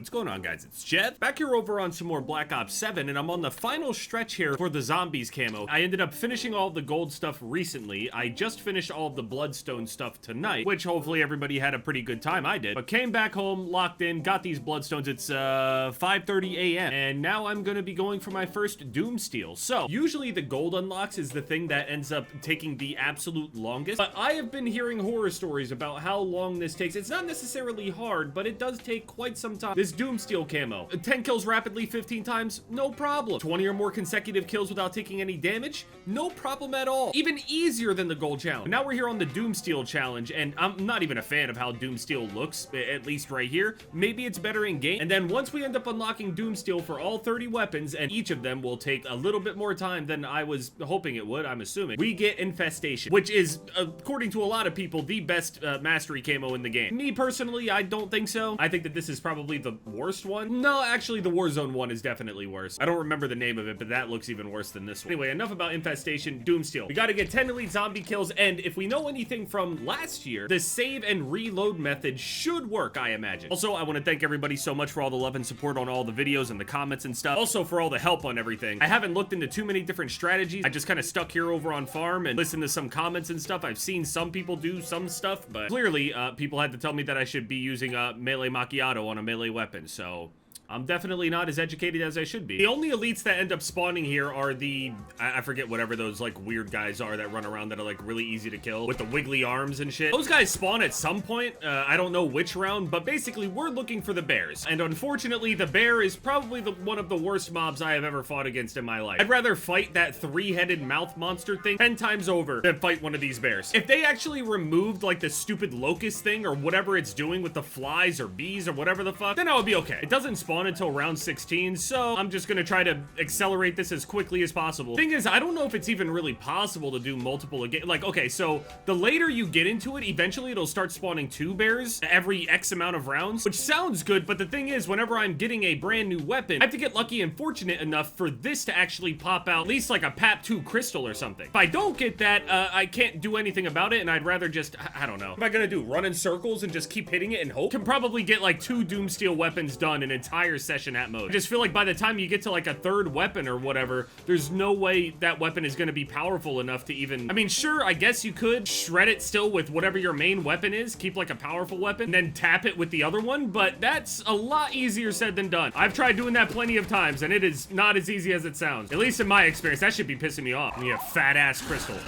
What's going on, guys? It's Jeff, back here over on some more Black Ops 7, and I'm on the final stretch here for the zombies camo. I ended up finishing all the gold stuff recently. I just finished all of the bloodstone stuff tonight, which hopefully everybody had a pretty good time. I did. But came back home, locked in, got these bloodstones. It's 5:30 a.m. and now I'm gonna be going for my first doom steal. So usually the gold unlocks is the thing that ends up taking the absolute longest, but I have been hearing horror stories about how long this takes. It's not necessarily hard, but it does take quite some time. This Doomsteel camo, 10 kills rapidly 15 times, no problem. 20 or more consecutive kills without taking any damage, no problem at all. Even easier than the gold challenge. Now we're here on the Doomsteel challenge, and I'm not even a fan of how Doomsteel looks, at least right here. Maybe it's better in game. And then once we end up unlocking Doomsteel for all 30 weapons, and each of them will take a little bit more time than I was hoping it would, I'm assuming, we get Infestation, which is, according to a lot of people, the best mastery camo in the game. Me personally, I don't think so. I think that this is probably the worst one. No, actually the Warzone one is definitely worse. I don't remember the name of it, but that looks even worse than this one. Anyway, enough about Infestation. Doomsteel. We gotta get 10 elite zombie kills, and if we know anything from last year, the save and reload method should work, I imagine. Also, I want to thank everybody so much for all the love and support on all the videos and the comments and stuff. Also for all the help on everything. I haven't looked into too many different strategies. I just kind of stuck here over on farm and listened to some comments and stuff. I've seen some people do some stuff, but clearly people had to tell me that I should be using melee macchiato on a melee weapon, so I'm definitely not as educated as I should be. The only elites that end up spawning here are the, I forget whatever those like weird guys are that run around that are like really easy to kill with the wiggly arms and shit. Those guys spawn at some point. I don't know which round, but basically we're looking for the bears. And unfortunately, the bear is probably one of the worst mobs I have ever fought against in my life. I'd rather fight that three-headed mouth monster thing 10 times over than fight one of these bears. If they actually removed like the stupid locust thing or whatever it's doing with the flies or bees or whatever the fuck, then I would be okay. It doesn't spawn until round 16, so I'm just gonna try to accelerate this as quickly as possible. Thing is, I don't know if it's even really possible to do multiple again. Like, okay, so the later you get into it, eventually it'll start spawning 2 bears every X amount of rounds, which sounds good, but the thing is, whenever I'm getting a brand new weapon, I have to get lucky and fortunate enough for this to actually pop out at least like a PAP 2 crystal or something. If I don't get that, I can't do anything about it, and I'd rather just, I don't know. What am I gonna do? Run in circles and just keep hitting it and hope? Can probably get like 2 Doomsteel weapons done an entire session at mode. I just feel like by the time you get to like a 3rd weapon or whatever, there's no way that weapon is going to be powerful enough to even, I mean, sure, I guess you could shred it still with whatever your main weapon is, keep like a powerful weapon, and then tap it with the other one, but that's a lot easier said than done. I've tried doing that plenty of times, and it is not as easy as it sounds. At least in my experience. That should be pissing me off. You fat ass crystal.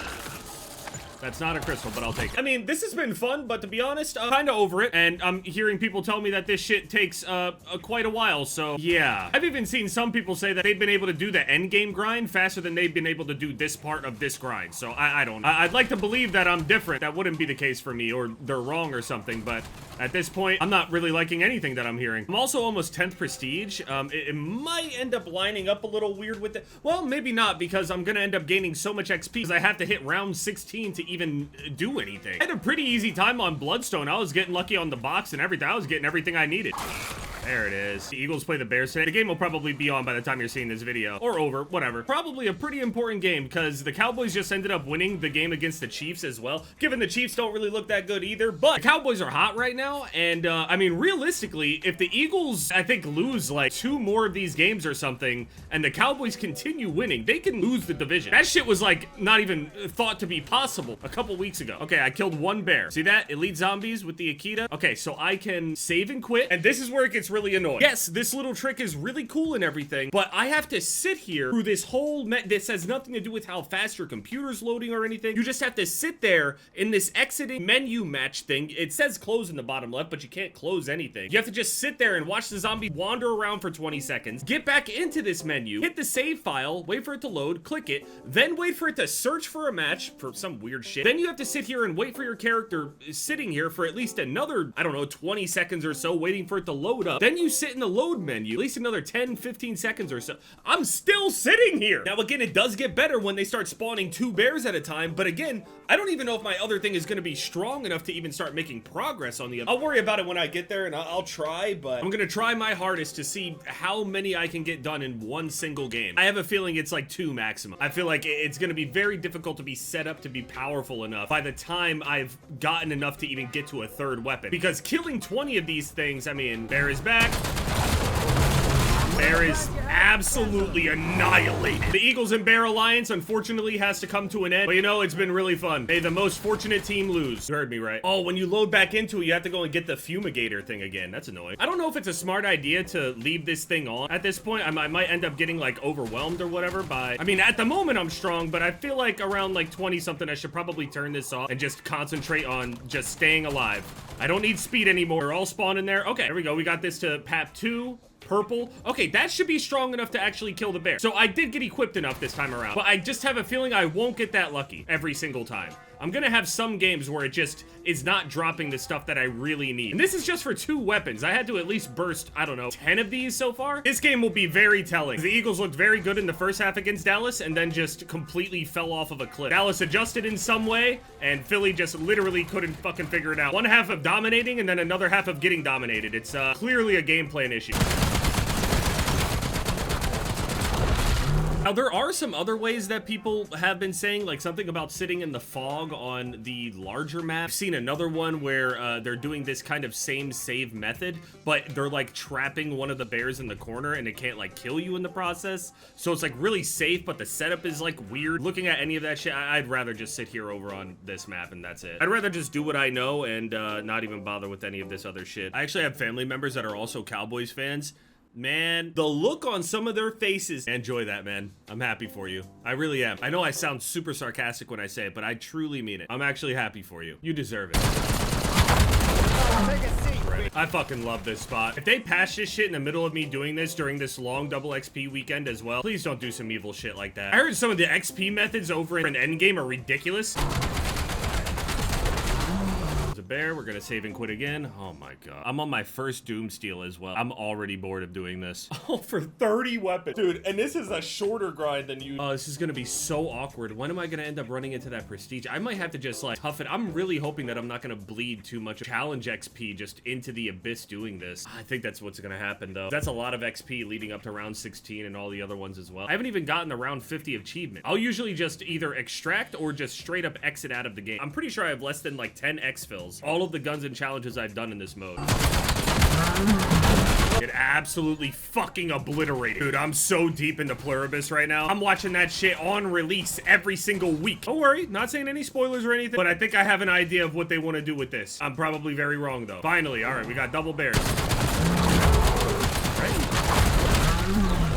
That's not a crystal, but I'll take it. I mean, this has been fun, but to be honest, I'm kinda over it, and I'm hearing people tell me that this shit takes quite a while, so yeah. I've even seen some people say that they've been able to do the end game grind faster than they've been able to do this part of this grind, so I don't know. I'd like to believe that I'm different. That wouldn't be the case for me, or they're wrong or something, but at this point, I'm not really liking anything that I'm hearing. I'm also almost 10th prestige. It might end up lining up a little weird with it. Well, maybe not, because I'm gonna end up gaining so much XP because I have to hit round 16 to even do anything. I had a pretty easy time on Bloodstone. I was getting lucky on the box and everything. I was getting everything I needed. There it is. The Eagles play the Bears today. The game will probably be on by the time you're seeing this video. Or over, whatever. Probably a pretty important game, because the Cowboys just ended up winning the game against the Chiefs as well. Given the Chiefs don't really look that good either, but the Cowboys are hot right now, and I mean, realistically, if the Eagles, I think, lose like 2 more of these games or something, and the Cowboys continue winning, they can lose the division. That shit was like not even thought to be possible a couple weeks ago. Okay, I killed 1 bear. See that? Elite zombies with the Akita. Okay, so I can save and quit, and this is where it gets really annoying. Yes, this little trick is really cool and everything, but I have to sit here through this whole this has nothing to do with how fast your computer's loading or anything. You just have to sit there in this exiting menu match thing. It says close in the bottom left, but you can't close anything. You have to just sit there and watch the zombie wander around for 20 seconds, get back into this menu, hit the save file, wait for it to load, click it, then wait for it to search for a match for some weird shit. Then you have to sit here and wait for your character sitting here for at least another, I don't know, 20 seconds or so, waiting for it to load up. Then you sit in the load menu, at least another 10, 15 seconds or so. I'm still sitting here. Now, again, it does get better when they start spawning 2 bears at a time, but again, I don't even know if my other thing is going to be strong enough to even start making progress on the other. I'll worry about it when I get there, and I'll try, but I'm going to try my hardest to see how many I can get done in one single game. I have a feeling it's like 2 maximum. I feel like it's going to be very difficult to be set up to be powerful enough by the time I've gotten enough to even get to a 3rd weapon, because killing 20 of these things, I mean, bear is back. Bear is absolutely annihilated. The Eagles and Bear Alliance, unfortunately, has to come to an end. But you know, it's been really fun. May the most fortunate team lose. You heard me right. Oh, when you load back into it, you have to go and get the fumigator thing again. That's annoying. I don't know if it's a smart idea to leave this thing on. At this point, I might end up getting like overwhelmed or whatever by, I mean, at the moment I'm strong, but I feel like around like 20 something, I should probably turn this off and just concentrate on just staying alive. I don't need speed anymore. We're all spawned in there. Okay, there we go. We got this to PAP 2. Purple. Okay, that should be strong enough to actually kill the bear. So I did get equipped enough this time around, but I just have a feeling I won't get that lucky every single time. I'm gonna have some games where it just is not dropping the stuff that I really need. And this is just for 2 weapons. I had to at least burst, I don't know, 10 of these so far. This game will be very telling. The Eagles looked very good in the first half against Dallas and then just completely fell off of a cliff. Dallas adjusted in some way and Philly just literally couldn't fucking figure it out. One half of dominating and then another half of getting dominated. It's clearly a game plan issue. Now, there are some other ways that people have been saying, like something about sitting in the fog on the larger map. I've seen another one where they're doing this kind of same save method, but they're like trapping one of the bears in the corner and it can't like kill you in the process. So it's like really safe, but the setup is like weird. Looking at any of that shit, I'd rather just sit here over on this map and that's it. I'd rather just do what I know and not even bother with any of this other shit. I actually have family members that are also Cowboys fans. Man, the look on some of their faces. Enjoy that, man. I'm happy for you. I really am. I know I sound super sarcastic when I say it, but I truly mean it. I'm actually happy for you. You deserve it. Take a seat. I fucking love this spot. If they patch this shit in the middle of me doing this during this long double XP weekend as well, please don't do some evil shit like that. I heard some of the XP methods over in Endgame are ridiculous. Bear, we're gonna save and quit again. Oh my god, I'm on my first Doom steal as well. I'm already bored of doing this. Oh, for 30 weapons, dude. And this is a shorter grind than you. Oh, this is gonna be so awkward. When am I gonna end up running into that prestige? I might have to just like huff it. I'm really hoping that I'm not gonna bleed too much challenge XP just into the abyss doing this. I think that's what's gonna happen though. That's a lot of XP leading up to round 16 and all the other ones as well. I haven't even gotten the round 50 achievement. I'll usually just either extract or just straight up exit out of the game. I'm pretty sure I have less than like 10 exfils. All of the guns and challenges I've done in this mode. Get absolutely fucking obliterated. Dude, I'm so deep into Pluribus right now. I'm watching that shit on release every single week. Don't worry, not saying any spoilers or anything, but I think I have an idea of what they want to do with this. I'm probably very wrong though. Finally, all right, we got double bears. Right?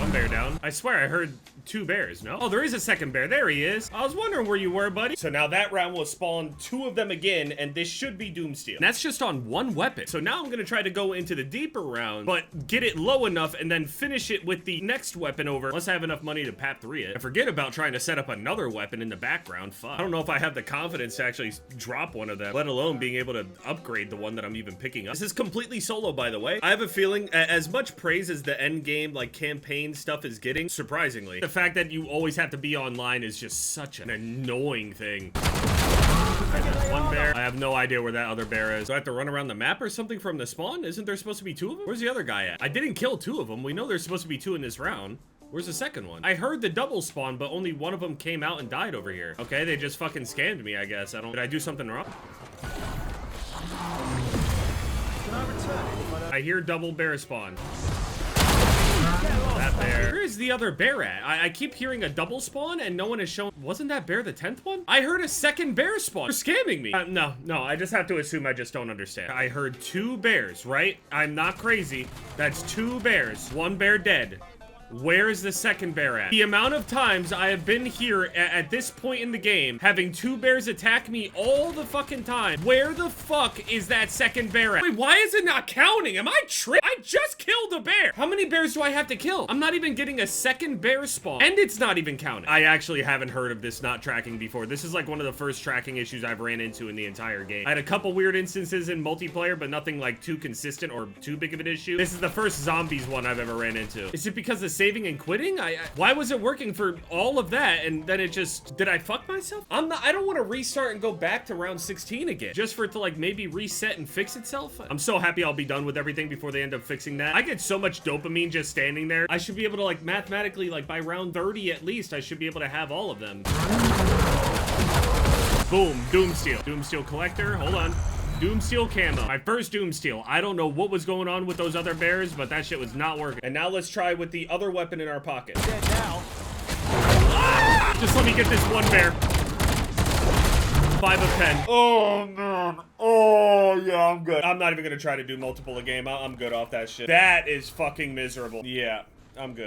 One bear down. I swear I heard 2 bears, no? Oh, there is a second bear. There he is. I was wondering where you were, buddy. So now that round will spawn 2 of them again, and this should be Doomsteel. And that's just on 1 weapon. So now I'm gonna try to go into the deeper round, but get it low enough and then finish it with the next weapon over, unless I have enough money to PAP 3 it. And forget about trying to set up another weapon in the background. Fuck. I don't know if I have the confidence to actually drop one of them, let alone being able to upgrade the one that I'm even picking up. This is completely solo, by the way. I have a feeling, as much praise as the end game, like campaign stuff is getting, surprisingly, the fact that you always have to be online is just such an annoying thing. One bear. I have no idea where that other bear is. Do I have to run around the map or something from the spawn? Isn't there supposed to be 2 of them? Where's the other guy at? I didn't kill 2 of them. We know there's supposed to be 2 in this round. Where's the second one? I heard the double spawn, but only one of them came out and died over here. Okay, they just fucking scammed me, I guess. Did I do something wrong? I hear double bear spawn. That bear. Where is the other bear at? I keep hearing a double spawn and no one has shown. Wasn't that bear the 10th one? I heard a second bear spawn. You're scamming me. No, I just have to assume I just don't understand. I heard 2 bears, right? I'm not crazy. That's 2 bears. 1 bear dead. Where is the second bear at? The amount of times I have been here at this point in the game, having 2 bears attack me all the fucking time. Where the fuck is that second bear at? Wait, why is it not counting? Am I tripping? I just killed a bear. How many bears do I have to kill? I'm not even getting a second bear spawn, and it's not even counting. I actually haven't heard of this not tracking before. This is like one of the first tracking issues I've ran into in the entire game. I had a couple weird instances in multiplayer, but nothing like too consistent or too big of an issue. This is the first zombies one I've ever ran into. Is it because the saving and quitting? Why was it working for all of that and then it just, did I fuck myself? I don't want to restart and go back to round 16 again just for it to like maybe reset and fix itself. I'm so happy I'll be done with everything before they end up fixing that. I get so much dopamine just standing there. I should be able to like mathematically, like by round 30 at least, I should be able to have all of them. Boom, Doomsteel. Doomsteel collector, hold on. Doomsteel camo. My first Doomsteel. I don't know what was going on with those other bears, but that shit was not working. And now let's try with the other weapon in our pocket. Dead now. Ah! Just let me get this one bear. 5 of 10. Oh, man. Oh, yeah, I'm good. I'm not even gonna try to do multiple a game. I'm good off that shit. That is fucking miserable. Yeah, I'm good.